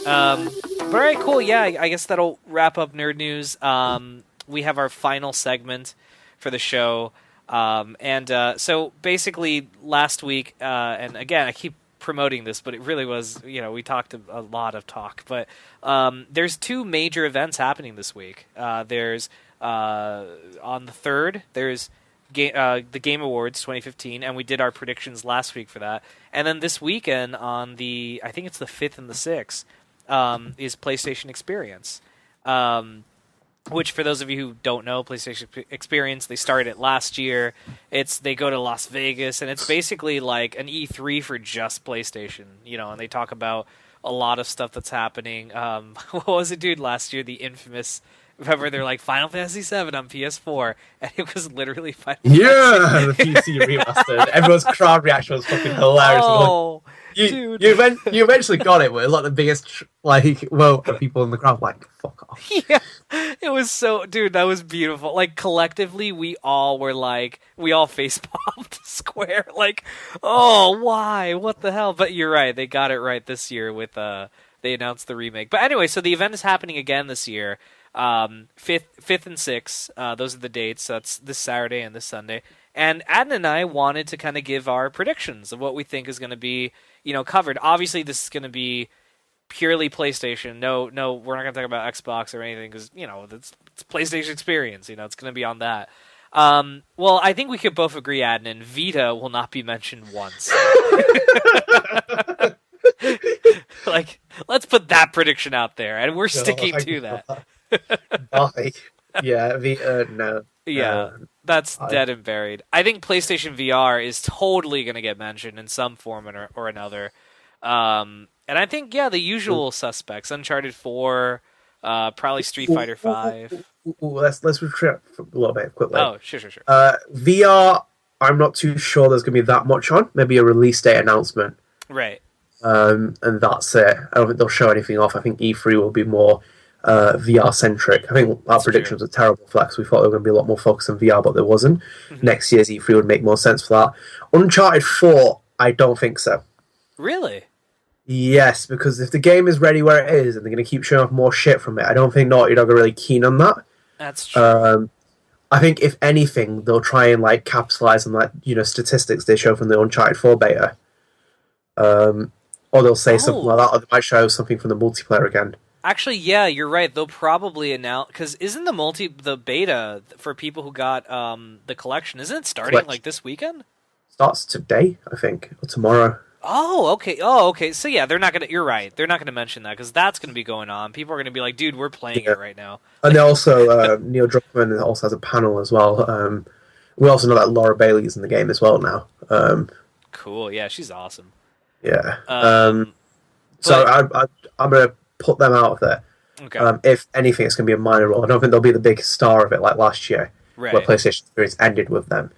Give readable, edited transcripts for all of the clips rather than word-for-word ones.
But all right, cool. Yeah, I guess that'll wrap up nerd news. We have our final segment for the show, so basically last week, and again, I keep promoting this, but it really was, we talked a lot of talk. But there's two major events happening this week. There's on the third, there's the Game Awards 2015, and we did our predictions last week for that. And then this weekend on I think it's the 5th and the 6th, is PlayStation Experience. Which, for those of you who don't know, PlayStation Experience, they started it last year. They go to Las Vegas, and it's basically like an E3 for just PlayStation, and they talk about a lot of stuff that's happening. What was it, dude, last year? The infamous, remember, they're like, Final Fantasy VII on PS4, and it was literally Final Fantasy. Yeah, the PC remastered. Everyone's crowd reaction was fucking hilarious. Oh, You, dude. you eventually got it, but it was like the biggest vote of people in the crowd. Like, fuck off. Yeah, it was so, dude, that was beautiful. Like, collectively, we all face palmed Square. Like, oh, why? What the hell? But you're right, they got it right this year with, they announced the remake. But anyway, so the event is happening again this year. 5th and 6th, those are the dates. So that's this Saturday and this Sunday. And Adnan and I wanted to kind of give our predictions of what we think is going to be, covered. Obviously, this is going to be purely PlayStation. No, we're not going to talk about Xbox or anything because, it's PlayStation Experience. It's going to be on that. Well, I think we could both agree, Adnan, Vita will not be mentioned once. Like, let's put that prediction out there, and we're sticking to that. Yeah, no. Yeah, that's dead and buried. I think PlayStation VR is totally going to get mentioned in some form or another. And I think, the usual suspects: Uncharted 4, probably Street Fighter 5. Let's retreat a little bit quickly. Oh, sure. VR, I'm not too sure there's going to be that much on. Maybe a release date announcement. Right. And that's it. I don't think they'll show anything off. I think E3 will be more VR centric. I think our predictions were terrible flex. We thought there were going to be a lot more focus on VR, but there wasn't. Mm-hmm. Next year's E3 would make more sense for that. Uncharted 4, I don't think so. Really? Yes, because if the game is ready where it is and they're going to keep showing off more shit from it, I don't think Naughty Dog are really keen on that. That's true. I think if anything, they'll try and capitalize on statistics they show from the Uncharted 4 beta. Or they'll say something like that, or they might show something from the multiplayer again. Actually, yeah, you're right. They'll probably announce, because isn't the beta for people who got the collection, isn't it starting this weekend? Starts today, I think, or tomorrow. Oh, okay. So yeah, you're right. They're not gonna mention that because that's gonna be going on. People are gonna be like, dude, we're playing it right now. And they also, Neil Druckmann also has a panel as well. We also know that Laura Bailey is in the game as well now. Cool. Yeah, she's awesome. Yeah. So I'm going to put them out of there. Okay. If anything, it's going to be a minor role. I don't think they'll be the big star of it like last year, right, where PlayStation Experience ended with them.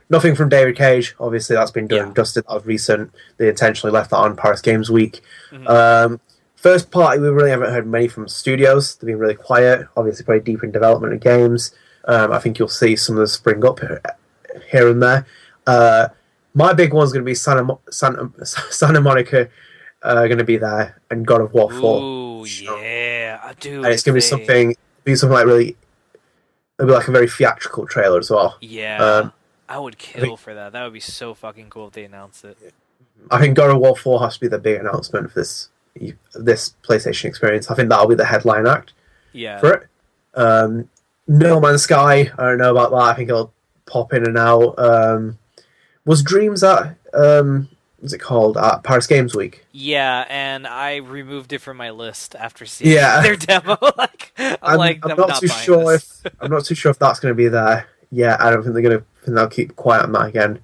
Nothing from David Cage. Obviously, that's been done. Dusted that was recent. They intentionally left that on Paris Games Week. Mm-hmm. First party, we really haven't heard many from studios. They've been really quiet. Obviously, very deep in development of games. I think you'll see some of them spring up here and there. My big one's going to be Santa Monica, going to be there, and God of War 4. Ooh, yeah, dude. And it's going to be something like really, it'll be like a very theatrical trailer as well. Yeah, I would kill for that. That would be so fucking cool if they announced it. I think God of War 4 has to be the big announcement for this PlayStation Experience. I think that'll be the headline act. Yeah. For it. No Man's Sky, I don't know about that. I think it'll pop in and out. Was Dreams at what's it called, at Paris Games Week? Yeah, and I removed it from my list after seeing their demo. I'm not too sure if that's going to be there. Yeah, I don't think they'll keep quiet on that again.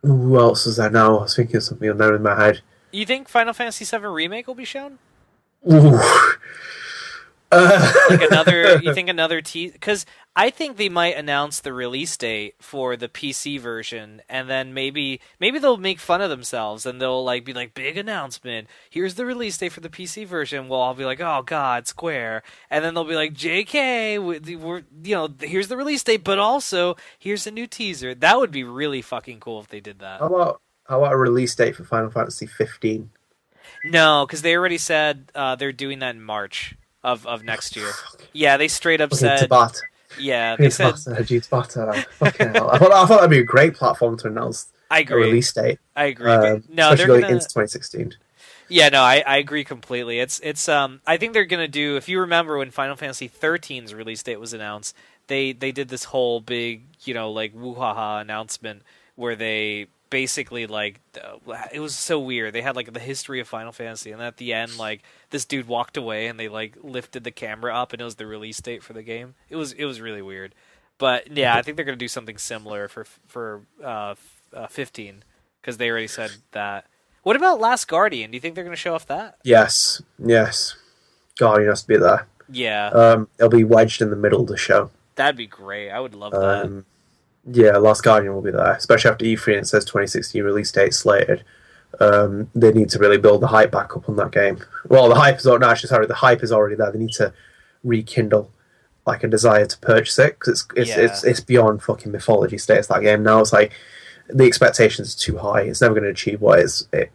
Who else is there now? I was thinking of something on there in my head. You think Final Fantasy VII Remake will be shown? Ooh. You think another tease? Because I think they might announce the release date for the PC version, and then maybe they'll make fun of themselves and they'll be like, big announcement. Here's the release date for the PC version. Well, I'll be like, oh God, Square, and then they'll be like, JK, here's the release date, but also here's a new teaser. That would be really fucking cool if they did that. How How about a release date for Final Fantasy 15? No, because they already said they're doing that in March of next year. Yeah, they straight up Fucking said. Tabata. Yeah, they Fucking said. Tabata. Fucking hell. I thought that'd be a great platform to announce I a agree. release date. I agree. But no, Especially they're going gonna. into 2016. Yeah, no, I agree completely. It's I think they're gonna do. If you remember when Final Fantasy 13's release date was announced, they did this whole big like woo-ha-ha announcement where they basically it was so weird. They had like the history of Final Fantasy, and at the end this dude walked away and they lifted the camera up and it was the release date for the game. It was really weird. But yeah, I think they're gonna do something similar for 15 because they already said that. What about Last Guardian? Do you think they're going to show off that? Yes. Guardian has to be there. Yeah. It'll be wedged in the middle of the show. That'd be great. I would love that. Yeah, Last Guardian will be there, especially after E3 and it says 2016 release date slated. They need to really build the hype back up on that game. Well, the hype is the hype is already there. They need to rekindle like a desire to purchase it because it's beyond fucking mythology status. That game now, it's like the expectations are too high. It's never going to achieve what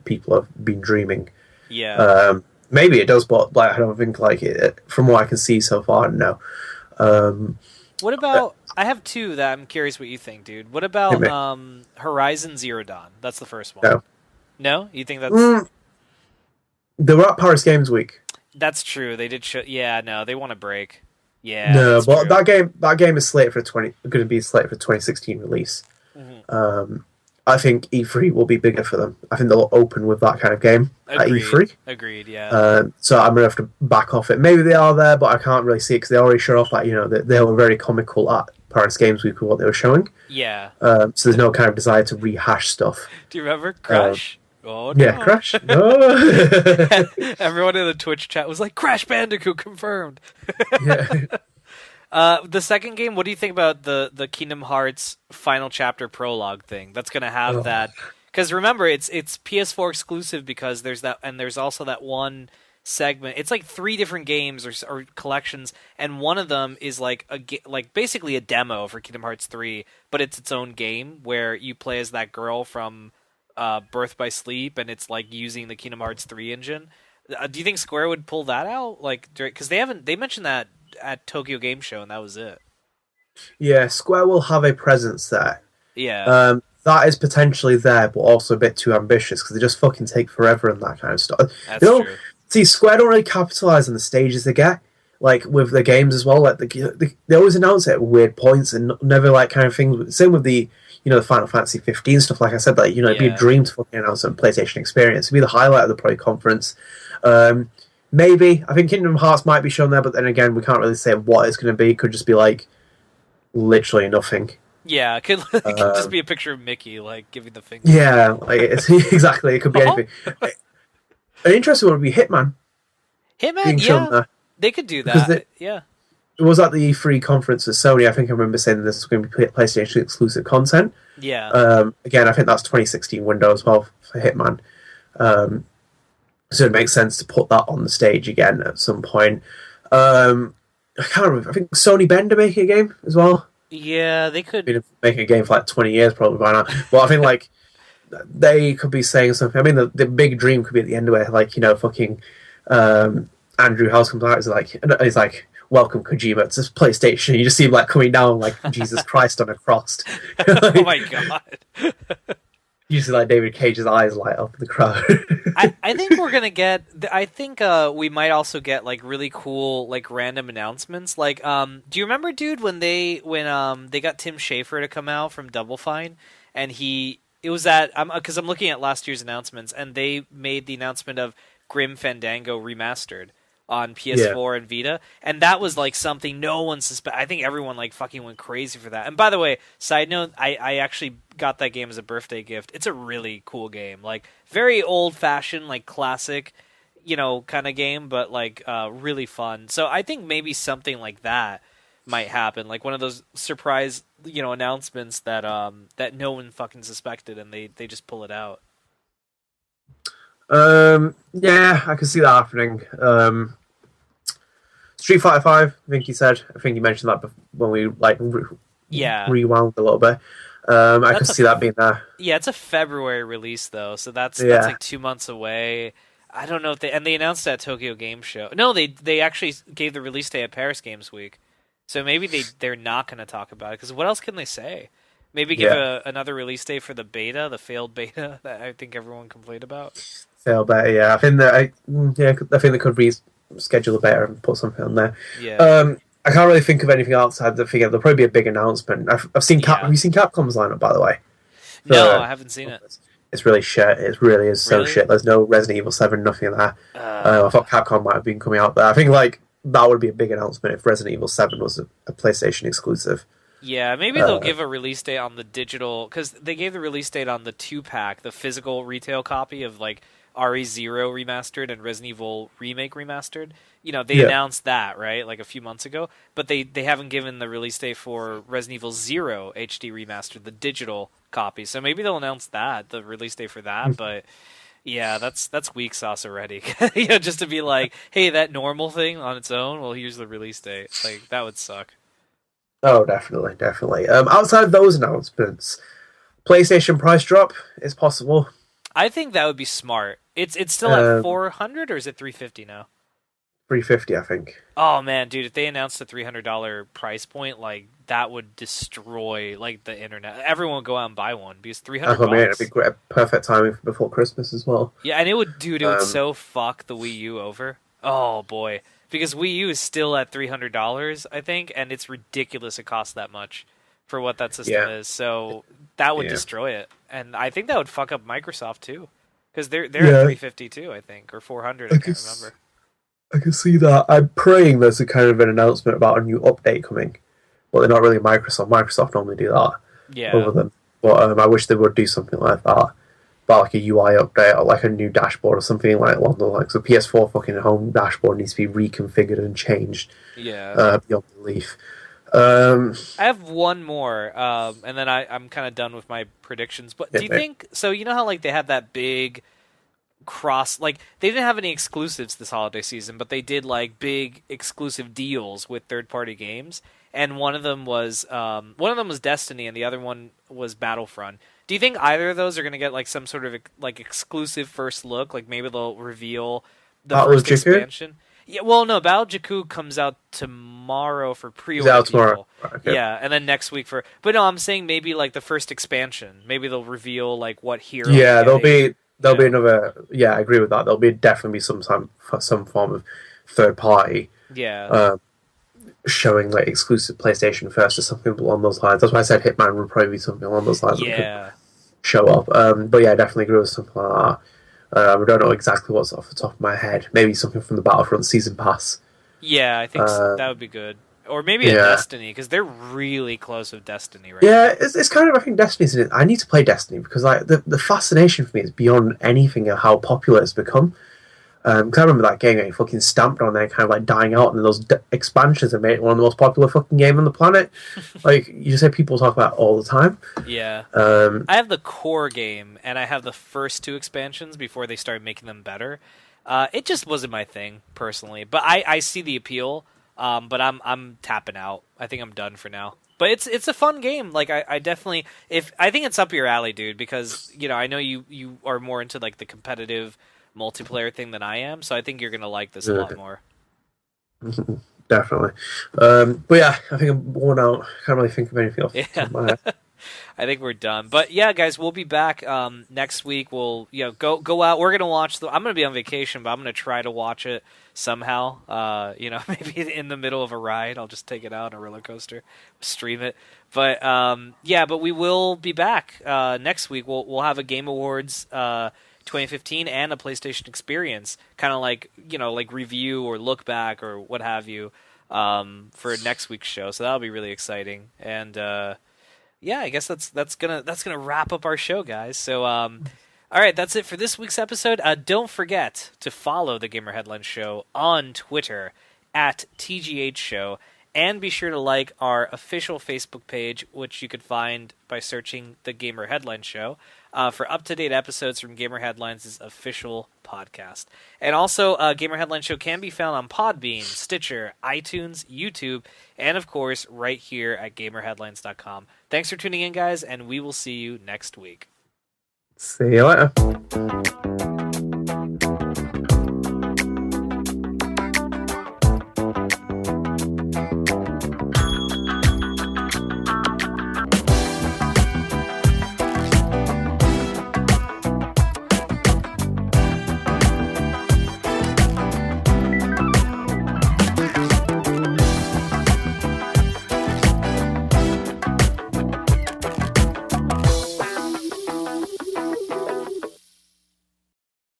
people have been dreaming. Yeah. Maybe it does, but I don't think from what I can see so far, no. What about? I have two that I'm curious what you think, dude. What about Horizon Zero Dawn? That's the first one. No. No, you think that's? They were at Paris Games Week. That's true. They did show. Yeah, no, they want a break. Yeah. No, but true. that game is slated for going to be slated for 2016 release. Mm-hmm. I think E3 will be bigger for them. I think they'll open with that kind of game at E3. Agreed, yeah. So I'm going to have to back off it. Maybe they are there, but I can't really see it because they already showed off that, they were very comical at Paris Games Week with what they were showing. Yeah. So there's no kind of desire to rehash stuff. Do you remember Crash? Oh, no. Yeah, Crash. No. Everyone in the Twitch chat was like, Crash Bandicoot confirmed. Yeah. The second game, what do you think about the Kingdom Hearts final chapter prologue thing? That's going to have that. Because remember, it's PS4 exclusive because there's that, and there's also that one segment. It's like 3 different games or collections, and one of them is like basically a demo for Kingdom Hearts 3, but it's its own game where you play as that girl from Birth by Sleep, and it's like using the Kingdom Hearts 3 engine. Do you think Square would pull that out? Because they mentioned that at Tokyo Game Show, and that was it. Yeah, Square will have a presence there. Yeah. That is potentially there, but also a bit too ambitious because they just fucking take forever and that kind of stuff. That's true. See, Square don't really capitalize on the stages they get, like with the games as well. Like they always announce it at weird points and never kind of things. Same with the the Final Fantasy 15 stuff. Like I said, it'd be a dream to fucking announce on PlayStation Experience. It'd be the highlight of the Pro Conference. Maybe I think Kingdom Hearts might be shown there, but then again, we can't really say what it's going to be. It could just be literally nothing. Yeah, it could just be a picture of Mickey giving the finger. Yeah, exactly. It could be anything. An interesting one would be Hitman. Yeah, they could do that. Yeah, it was at the E3 conference with Sony. I think I remember saying this is going to be PlayStation exclusive content. Yeah. Again, I think that's 2016 window as well for Hitman. So it makes sense to put that on the stage again at some point. I can't remember. I think Sony Bend are making a game as well. Yeah, they could. Been making a game for 20 years probably by now. But I think they could be saying something. I mean, the big dream could be at the end of it, fucking Andrew House comes out. He's like, "Welcome Kojima to PlayStation." You just see him coming down like Jesus Christ on a cross. Oh my god. Usually, David Cage's eyes light up in the crowd. I think we're gonna get. I think we might also get really cool random announcements. Do you remember, dude, when they got Tim Schafer to come out from Double Fine, and it was that because I'm looking at last year's announcements, and they made the announcement of Grim Fandango remastered on PS4 and Vita, and that was something no one I think everyone fucking went crazy for that. And by the way, side note, I actually got that game as a birthday gift. It's a really cool game, very old fashioned, classic, kind of game, but really fun. So I think maybe something like that might happen, one of those surprise announcements that that no one fucking suspected, and they just pull it out. Yeah, I can see that happening. Street Fighter 5, I think he said. I think he mentioned that when we rewound a little bit. I could That's a see that being there. Yeah, it's a February release though, so that's Yeah, like 2 months away. I don't know if they announced that Tokyo Game Show. No, they actually gave the release day at Paris Games Week, so maybe they're not going to talk about it because what else can they say? Maybe give yeah. another release day for the beta, the failed beta that I think everyone complained about. Fail better. Yeah, I think that I think they could reschedule it better and put something on there. Yeah, I can't really think of anything outside the figure. There'll probably be a big announcement. I've seen Cap. Have yeah. you seen Capcom's lineup, by the way? No, For I haven't seen it. it's really shit. It really is so Really? shit. There's no Resident Evil 7, nothing there. I Uh, thought Capcom might have been coming out there. I think like that would be a big announcement if Resident Evil 7 was a PlayStation exclusive. yeah, maybe they'll Uh, give a release date on the digital because they gave the release date on the 2-pack, the physical retail copy of like RE0 remastered and Resident Evil Remake remastered. They yeah. announced that right like a few months ago, but they haven't given the release date for Resident Evil Zero HD remastered, the digital copy. So maybe they'll announce that the release date for that. But yeah, that's weak sauce already. Just to be like, hey, that normal thing on its own. Well, here's the release date. Like that would suck. Oh, definitely, definitely. Outside of those announcements, PlayStation price drop is possible. I think that would be smart. It's still at Um, 400 or is it 350 now? 350, I think. Oh man, dude, if they announced a $300 price point, like that would destroy like the internet. Everyone would go out and buy one because 300 I mean, it'd be bucks. great, perfect timing before Christmas as well. Yeah, and it would Um, so fuck the Wii U over. Oh boy, because Wii U is still at $300, I think, and it's ridiculous it costs that much for what that system yeah, is. So that would yeah, destroy it, and I think that would fuck up Microsoft too, because they're at yeah. 350 too, I think, or 400. I I can't guess remember. I can see that. I'm praying there's a kind of an announcement about a new update coming, but they're not really Microsoft. Microsoft normally do that Yeah. over them, but I wish they would do something like that, about like a UI update or like a new dashboard or something like along those lines. So PS4 fucking home dashboard needs to be reconfigured and changed Yeah. beyond belief. Um, I have one more, and then I'm kind of done with my predictions. But do yeah, you think so? You know how like they had that big cross, like they didn't have any exclusives this holiday season, but they did like big exclusive deals with third-party games, and one of them was Destiny, and the other one was Battlefront. Do you think either of those are going to get like some sort of like exclusive first look? Like maybe they'll reveal the Battle of first Jakku expansion. Yeah, well, no, Battle Jakku comes out tomorrow for is pre-order out tomorrow. people. Okay. Yeah, and then next week for. But no, I'm saying maybe like the first expansion. Maybe they'll reveal like what hero you're Yeah, getting. there'll be Yeah, another. Yeah, I agree with that. There'll be definitely be some form of third party yeah, uh, showing like exclusive PlayStation first or something along those lines. That's why I said Hitman would probably be something along those lines that could yeah, show up. But yeah, I definitely agree with something like that. I don't know exactly what's off the top of my head. Maybe something from the Battlefront season pass. yeah. I think Uh, that would be good. Or maybe a yeah, Destiny because they're really close with Destiny right yeah. now. It's kind of I think Destiny's in it. I need to play Destiny because like the fascination for me is beyond anything of how popular it's become. Because I remember that game getting fucking stamped on there, kind of like dying out, and then those expansions have made it one of the most popular fucking game on the planet. Like you just say, people talk about it all the time. Yeah, Um, I have the core game and I have the first two expansions before they started making them better. It just wasn't my thing personally, but I see the appeal. But I'm tapping out. I think I'm done for now. But it's a fun game. Like I definitely if I think it's up your alley, dude, because I know you are more into like the competitive multiplayer thing than I am, so I think you're gonna like this a lot more. definitely. But yeah, I think I'm worn out. Can't really think of anything off the top Yeah. of my head. I think we're done. But yeah, guys, we'll be back next week. We'll go out. We're gonna watch I'm gonna be on vacation, but I'm gonna try to watch it somehow. Maybe in the middle of a ride, I'll just take it out on a roller coaster, stream it. But yeah, but we will be back next week. We'll have a Game Awards 2015 and a PlayStation Experience, kind of like review or look back or what have you for next week's show. So that'll be really exciting and. Yeah, I guess that's gonna wrap up our show, guys. So, all right, that's it for this week's episode. Don't forget to follow the Gamer Headlines Show on Twitter at TGH Show, And be sure to like our official Facebook page, which you could find by searching The Gamer Headlines Show, for up-to-date episodes from Gamer Headlines' official podcast. And also, Gamer Headlines Show can be found on Podbean, Stitcher, iTunes, YouTube, and of course, right here at GamerHeadlines.com. Thanks for tuning in, guys, and we will see you next week. See you later.